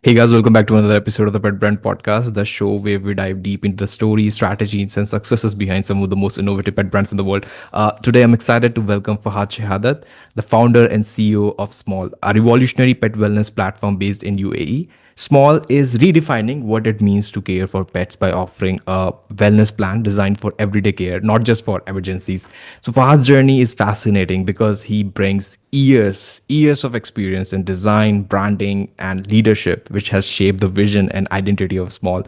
Hey guys, welcome back to another episode of the Pet Brand Podcast, the show where we dive deep into the stories, strategies, and successes behind some of the most innovative pet brands in the world. Today, I'm excited to welcome Fahad Shehadat, the founder and CEO of Smoll, a revolutionary pet wellness platform based in UAE. Small is redefining what it means to care for pets by offering a wellness plan designed for everyday care, not just for emergencies. So Fahad's journey is fascinating because he brings years of experience in design, branding, and leadership, which has shaped the vision and identity of Small.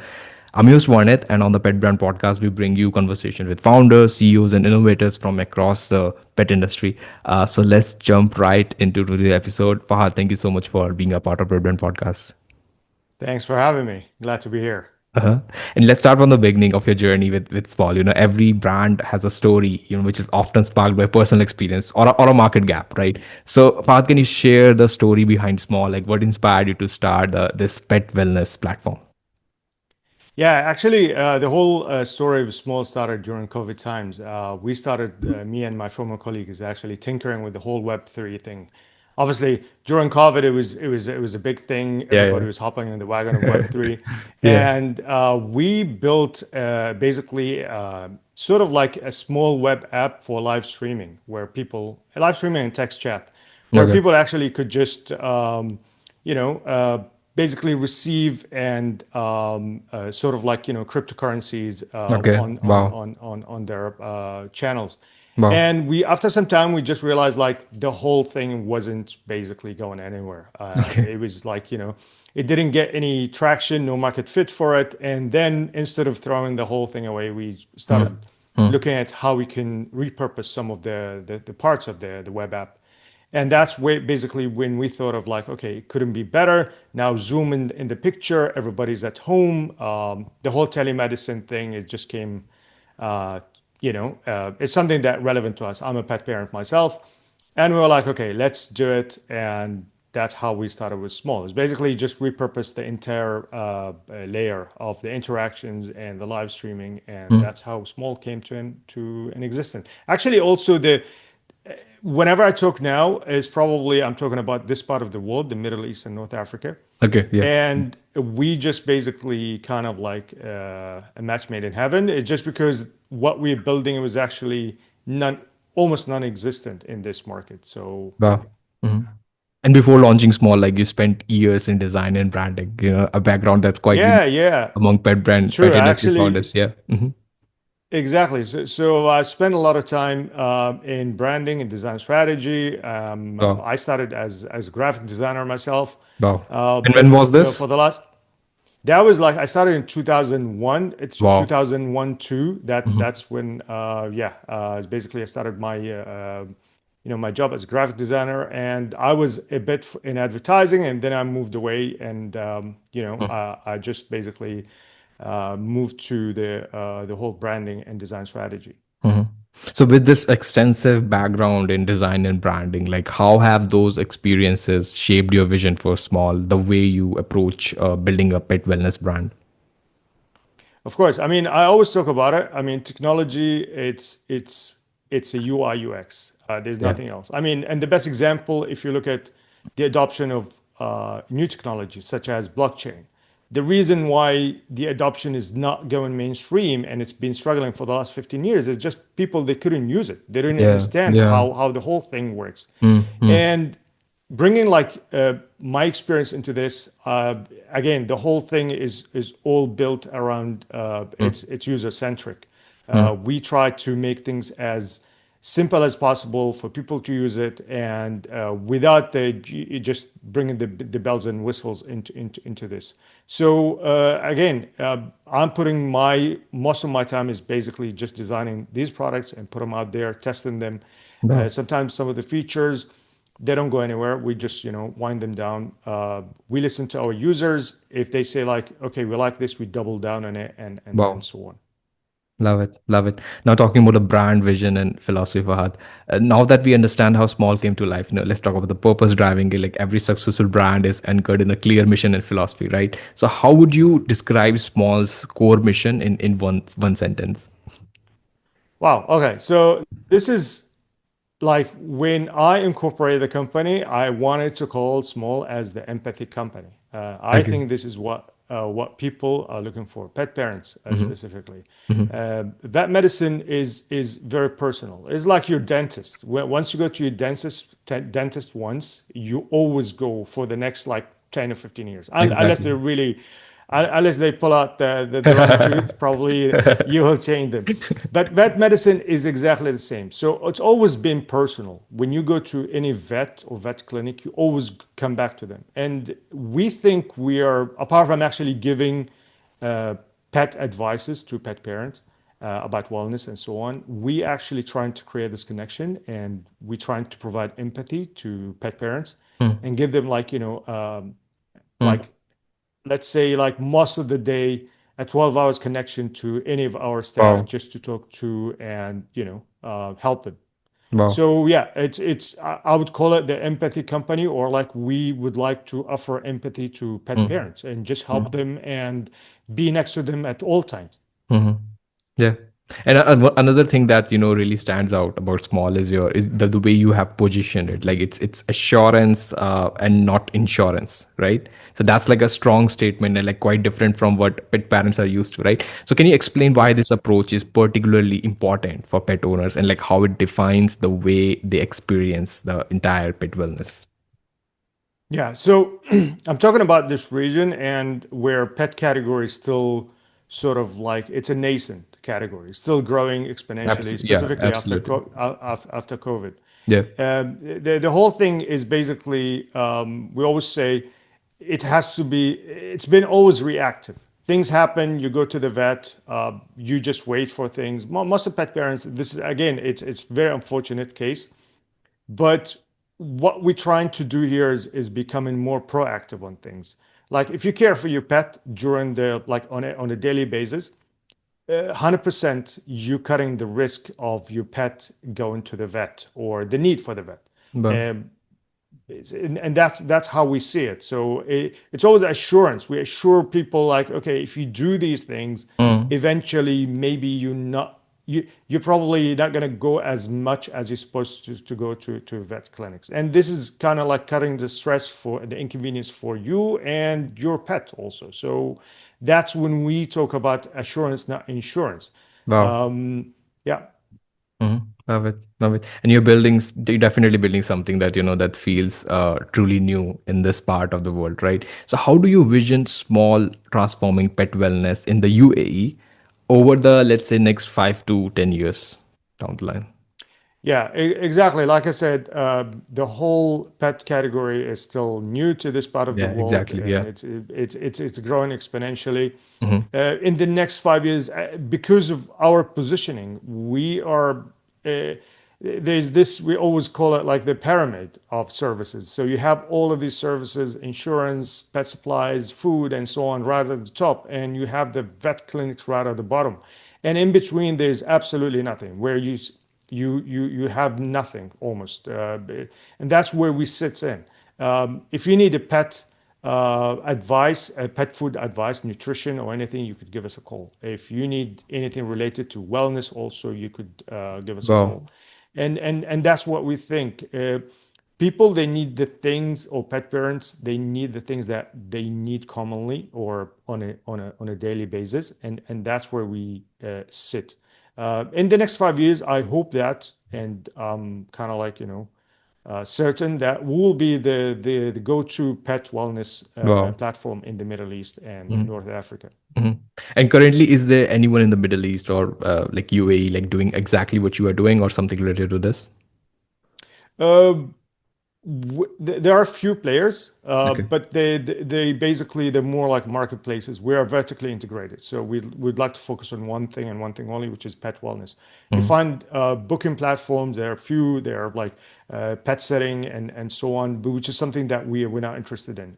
I'm Yus Varnit, and on the Pet Brand Podcast, we bring you conversation with founders, CEOs, and innovators from across the pet industry. So let's jump right into today's episode. Fahad, thank you so much for being a part of Pet Brand Podcast. Thanks for having me. Glad to be here. Uh-huh. And let's start from the beginning of your journey with Small. Every brand has a story, which is often sparked by personal experience or a market gap, right? So, Fahad, can you share the story behind Small? Like, what inspired you to start this pet wellness platform? Yeah, actually, the whole story of Small started during COVID times. We started, me and my former colleague is actually tinkering with the whole Web3 thing. Obviously, during COVID, it was a big thing. Everybody Yeah, was hopping in the wagon of Web3, yeah, and we built basically sort of like a small web app for live streaming, where people live streaming and text chat, yeah. where Okay, people actually could just you know, basically receive and sort of like cryptocurrencies okay. Wow, on their channels. wow. And we after some time we just realized like the whole thing wasn't basically going anywhere. Okay. It was like it didn't get any traction, no market fit for it. And then instead of throwing the whole thing away, we Hmm. started Hmm. looking at how we can repurpose some of the parts of the web app. And that's where basically when we thought of like, okay, it couldn't be better. Now zoom in the picture, everybody's at home. The whole telemedicine thing, it just came, uh, it's something that relevant to us. I'm a pet parent myself. And we were like, okay, let's do it. And that's how we started with Small. It's basically just repurpose the entire layer of the interactions and the live streaming. And Hmm. that's how Small came to an existence. Actually, also whenever I talk now is probably I'm talking about this part of the world, the Middle East and North Africa. Okay, yeah. And we just basically kind of like a match made in heaven. It's just because what we're building was actually almost non-existent in this market. So Wow. Mhm. And before launching Small, like you spent years in design and branding, a background that's quite unique yeah, yeah, among pet true. industry Actually, founders. Yeah. Hmm. exactly. So I spent a lot of time in branding and design strategy. Wow. I started as a graphic designer myself, Wow. And when but was this? for the last that was like I started in 2001. It's Wow. 2001 two. Hmm. That's when basically I started my my job as a graphic designer, and I was a bit in advertising, and then I moved away, and I just basically moved to the whole branding and design strategy. Hmm. So with this extensive background in design and branding, like how have those experiences shaped your vision for Small, the way you approach building a pet wellness brand? Of course, I mean I always talk about it. I mean technology, it's a UI UX. There's Yeah. nothing else. I mean, and the best example, if you look at the adoption of new technologies such as blockchain, the reason why the adoption is not going mainstream and it's been struggling for the last 15 years is just people they couldn't use it. They didn't Yeah. understand Yeah. how the whole thing works. Mm-hmm. And bringing like my experience into this, again, the whole thing is all built around it's user centric. We try to make things as simple as possible for people to use it, and without just bringing the bells and whistles into this. So again, I'm putting my most of my time is basically just designing these products and put them out there, testing them. Wow. Sometimes some of the features they don't go anywhere. We just wind them down. We listen to our users. If they say like, okay, we like this, we double down on it, and Wow. so on. Love it. Love it. Now talking about the brand vision and philosophy, Fahad. Now that we understand how Small came to life, let's talk about the purpose driving it. Like every successful brand is anchored in a clear mission and philosophy, right? So how would you describe Small's core mission in one sentence? Wow. Okay. So this is like when I incorporated the company, I wanted to call Small as the empathy company. I Agree. think this is what people are looking for, pet parents Hmm. specifically. Hmm. Vet medicine is very personal. It's like your dentist. Once you go to your dentist once, you always go for the next like 10 or 15 years, unless Exactly. they're really, unless they pull out the wrong tooth, probably you will change them. But vet medicine is exactly the same. So it's always been personal. When you go to any vet or vet clinic, you always come back to them. And we think we are, apart from actually giving uh, pet advices to pet parents about wellness and so on, we actually trying to create this connection, and we trying to provide empathy to pet parents Mm. and give them like, Mm. like let's say like most of the day a 12 hours connection to any of our staff Wow. just to talk to and help them. Wow. So yeah, it's I would call it the empathy company, or like we would like to offer empathy to pet Mm. parents and just help Mm. them and be next to them at all times. Hmm. Yeah. And another thing that really stands out about small is the way you have positioned it. Like it's assurance and not insurance, right? So that's like a strong statement and like quite different from what pet parents are used to, right? So can you explain why this approach is particularly important for pet owners and like how it defines the way they experience the entire pet wellness? Yeah, so I'm talking about this region and where pet category is still sort of like it's a nascent category, still growing exponentially, Absolutely. Yeah, specifically absolutely. after COVID. Yeah. The whole thing is basically, we always say it has to be, it's been always reactive. Things happen, you go to the vet, you just wait for things. Most of pet parents, this is again, it's very unfortunate case, but what we're trying to do here is becoming more proactive on things. Like if you care for your pet during the like on a daily basis, 100% you cutting the risk of your pet going to the vet or the need for the vet. Well. Um, and that's how we see it. So it's always assurance. We assure people like, okay, if you do these things, Mm. eventually maybe you're probably not going to go as much as you're supposed to go to vet clinics. And this is kind of like cutting the stress for the inconvenience for you and your pet also. So that's when we talk about assurance, not insurance. Wow. Yeah. Mhm. Love it, love it. And you're definitely building something that that feels truly new in this part of the world, right? So, how do you vision small transforming pet wellness in the UAE over the let's say next 5 to 10 years down the line? Yeah, exactly. Like I said, the whole pet category is still new to this part of the Yeah, world, exactly. and Yeah. it's growing exponentially. Hmm. In the next 5 years, because of our positioning, we are there's this, we always call it like the pyramid of services. So you have all of these services, insurance, pet supplies, food, and so on, right at the top, and you have the vet clinics right at the bottom, and in between there's absolutely nothing, where you have nothing almost, and that's where we sit in. If you need a pet advice, pet food advice, nutrition, or anything, you could give us a call. If you need anything related to wellness, also you could give us a call. Wow. And that's what we think. People, they need the things, or pet parents, they need the things that they need commonly or on a daily basis, and that's where we sit. In the next 5 years, I hope that, and kind of like certain that we will be the go-to pet wellness Wow. platform in the Middle East and Hmm. North Africa. Hmm. And currently, is there anyone in the Middle East or like UAE like doing exactly what you are doing or something related to this? Uh, there are a few players, Okay. but they basically, they're more like marketplaces. We are vertically integrated, so we'd like to focus on one thing and one thing only, which is pet wellness. You Hmm. find booking platforms. There are a few. There are like pet setting and so on, but which is something that we're not interested in.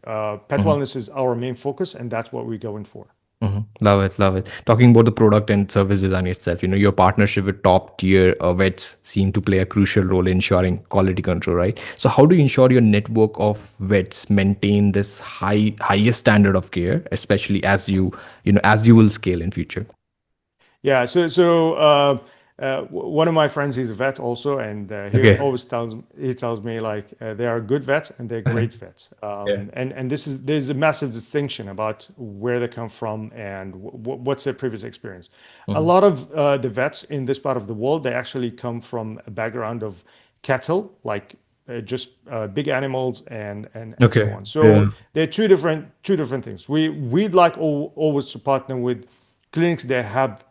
Pet wellness is our main focus, and that's what we're going for. Mhm. Love it, love it. Talking about the product and service design itself, your partnership with top tier vets seem to play a crucial role in ensuring quality control, right? So, how do you ensure your network of vets maintain this highest standard of care, especially as you will scale in future? Yeah, so One of my friends, he's a vet also, and Okay. always tells me like they are good vets and they're Uh-huh. great vets. Yeah. And there's a massive distinction about where they come from and what's their previous experience. A Mhm. lot of the vets in this part of the world, they actually come from a background of cattle, like just big animals and so Okay. on. Yeah. So they're two different things. We'd like always to partner with clinics that have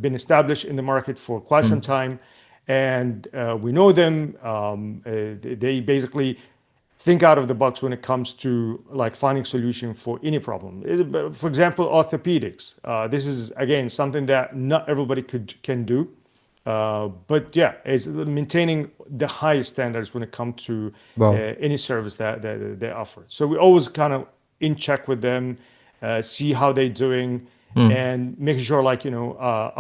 been established in the market for quite some Mm. time, and we know them. They basically think out of the box when it comes to like finding solution for any problem. For example, orthopedics. This is again something that not everybody can do. But yeah, it's maintaining the highest standards when it comes to Wow. any service that they offer. So we always kind of in check with them, see how they're doing, Mm. and making sure like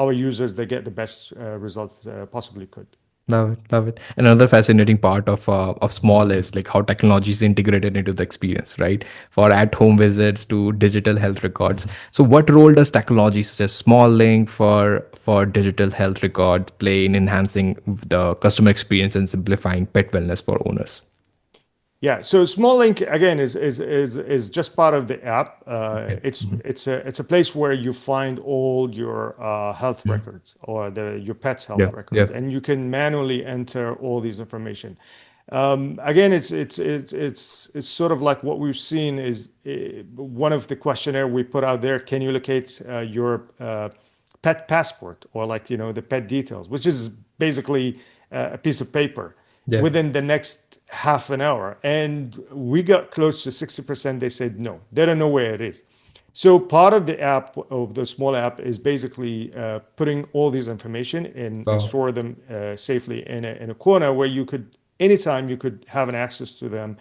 our users they get the best results possibly could. Love it, love it. Another fascinating part of small is like how technology is integrated into the experience, right? For at-home visits to digital health records. So, what role does technology such as Small Link for digital health records play in enhancing the customer experience and simplifying pet wellness for owners? Yeah, so Small Link again is just part of the app. Okay. It's a place where you find all your health Mhm. records or your pet's health Yeah, yeah. records, and you can manually enter all these information. Again, it's sort of like what we've seen is one of the questionnaire we put out there. Can you locate your pet passport or like the pet details, which is basically a piece of paper Yeah. within the next half an hour. And we got close to 60%. They said no, they don't know where it is. So part of the app, of the small app, is basically putting all these information in and Wow. store them safely in a corner where you could, anytime you could have an access to them.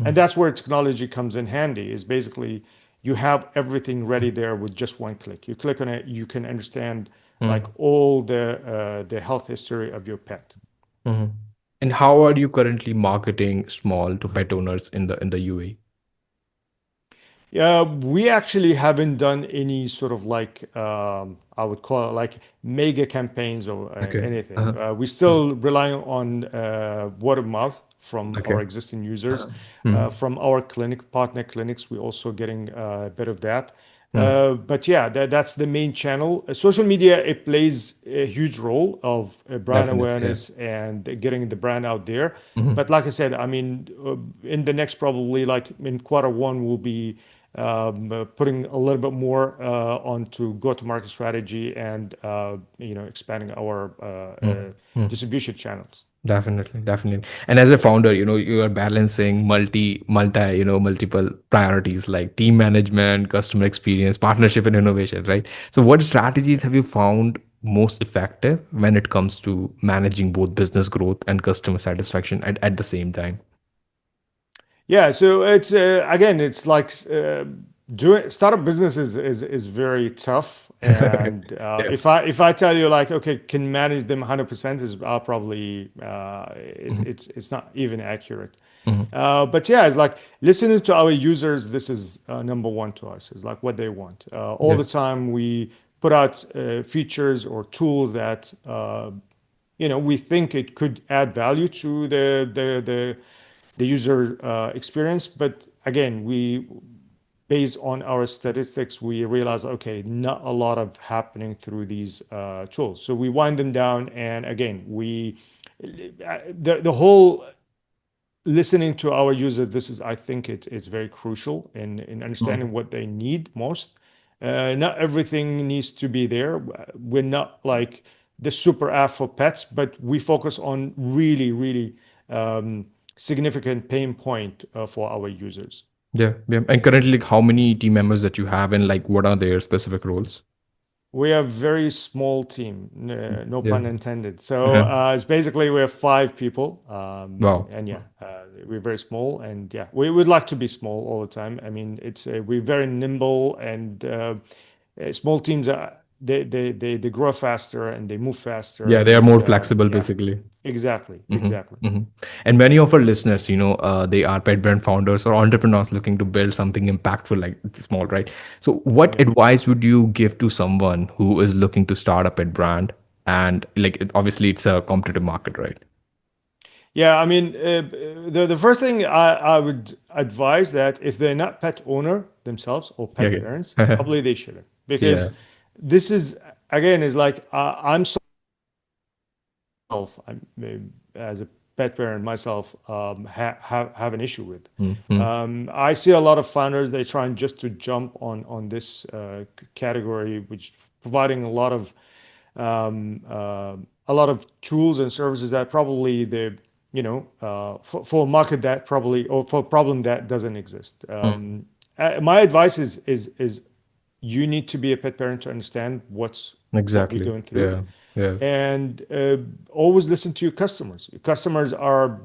And that's where technology comes in handy, is basically you have everything ready there with just one click. You click on it, you can understand like Mm. all the health history of your pet. Mhm. And how are you currently marketing small to pet owners in the UAE? Yeah, we actually haven't done any sort of like I would call it like mega campaigns or Okay. anything. Uh-huh. We Mm. still rely on word of mouth from our Okay. existing users, Uh-huh. Mm. from our partner clinics. We're also getting a bit of that. Mm. But yeah, that's the main channel. Social media, it plays a huge role of brand Definitely. Yeah. awareness and getting the brand out there. But Mhm. like I said, I mean, in the next probably like in quarter one, we'll be putting a little bit more onto go-to-market strategy and expanding our Mm. Mm. distribution channels. Definitely, definitely. And as a founder, you are balancing multiple priorities like team management, customer experience, partnership, and innovation, right? So, what strategies have you found most effective when it comes to managing both business growth and customer satisfaction at the same time? Yeah, so it's again, it's like doing startup business is very tough, and Yeah. if I tell you like okay, can manage them 100% is I'll probably Mhm. it's not even accurate. Mhm. But yeah, it's like listening to our users. This is number one to us. Is like what they want. All Yeah. the time we put out features or tools that we think it could add value to the user experience. But again, we based on our statistics, we realize okay, not a lot of happening through these tools. So we wind them down, and again, the whole listening to our users. This is, I think, it's very crucial in understanding Mhm. what they need most. Not everything needs to be there. We're not like the super app for pets, but we focus on really, really significant pain point for our users. Yeah. Yeah. And currently, like, how many team members that you have, and like, what are their specific roles? We have very small team, no Yeah. pun intended. So Uh-huh. it's basically we have 5 people, Wow. and yeah, we're very small, and yeah, we would like to be small all the time. I mean, it's we're very nimble, and small teams are they grow faster and they move faster, Yeah, they and are it's more flexible, yeah, basically. exactly, Hmm. exactly. Hmm. And many of our listeners, they are pet brand founders or entrepreneurs looking to build something impactful like small, right? So, what Yeah. advice would you give to someone who is looking to start a pet brand? And like obviously it's a competitive market, right? Yeah, I mean, the first thing I would advise that if they're not pet owner themselves or pet Okay. parents, probably they shouldn't, Yeah. because this is again is like I'm as a pet parent myself have an issue with. Mm-hmm. I see a lot of founders they trying just to jump on this category, which providing a lot of tools and services that probably the for a market that probably or for a problem that doesn't exist. My advice is you need to be a pet parent to understand what we're Exactly. going through, Yeah. Yeah. and always listen to your customers. Your customers are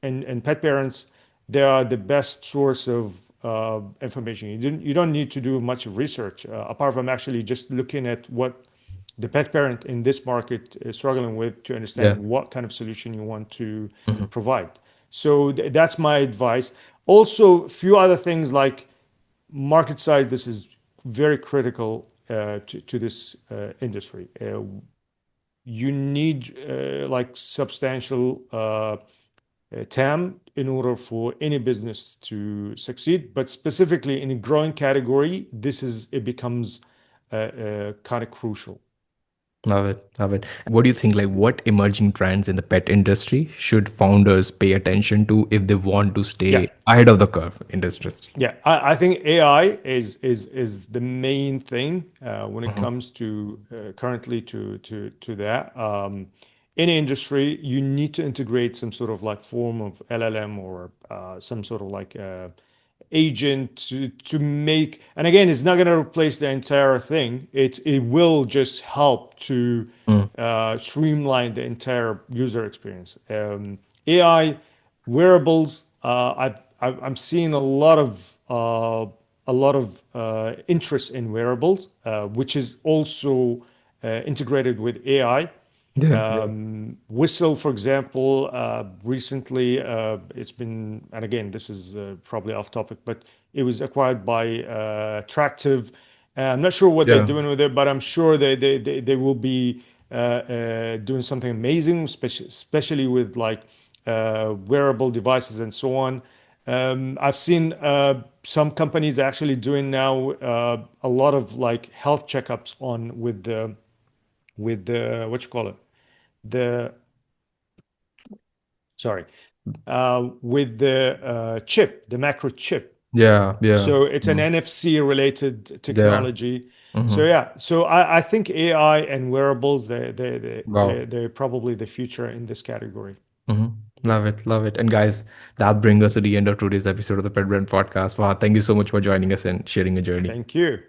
and pet parents, they are the best source of information. You don't need to do much research apart from actually just looking at what the pet parent in this market is struggling with to Yeah. understand what kind of solution you want to Hmm. provide. So that's my advice. Also, a few other things like market size. This is very critical to this industry. You need like substantial TAM in order for any business to succeed. But specifically in a growing category, it becomes kind of crucial. Love it. Love it. What do you think? Like, what emerging trends in the pet industry should founders pay attention to if they want to Yeah, stay ahead of the curve in this industry? yeah. I think AI is the main thing when it Mhm. comes to currently to that. In industry, you need to integrate some sort of like form of LLM or some sort of like agent to make. And again, it's not going to replace the entire thing. It will just help to Mm. streamline the entire user experience. AI wearables. I'm seeing a lot of interest in wearables, which is also integrated with AI. Yeah. Yeah. Whistle, for example, recently it's been, and again, this is probably off topic, but it was acquired by Tractive. I'm not sure what they're Yeah. doing with it, but I'm sure they will be doing something amazing, especially with like wearable devices and so on. I've seen some companies actually doing now a lot of like health checkups on with the what you call it, the sorry, with the chip, the macro chip. Yeah. Yeah. So it's an Mm. NFC related Yeah. technology. So Hmm. yeah, so I think AI and wearables Wow. they're probably the future in this category. Hmm. Love it. Love it. And guys, that brings us to the end of today's episode of the Pet Brand Podcast. Wow. Thank you so much for joining us and sharing your journey. Thank you.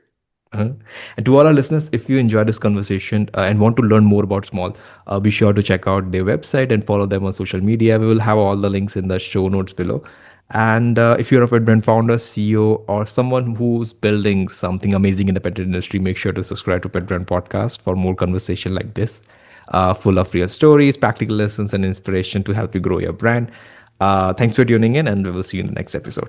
Uh-huh. And to all our listeners, if you enjoyed this conversation and want to learn more about Small, be sure to check out their website and follow them on social media. We will have all the links in the show notes below. And if you're a pet brand founder, CEO, or someone who's building something amazing in the pet industry, make sure to subscribe to Pet Brand Podcast for more conversation like this, full of real stories, practical lessons, and inspiration to help you grow your brand. Thanks for tuning in, and we will see you in the next episode.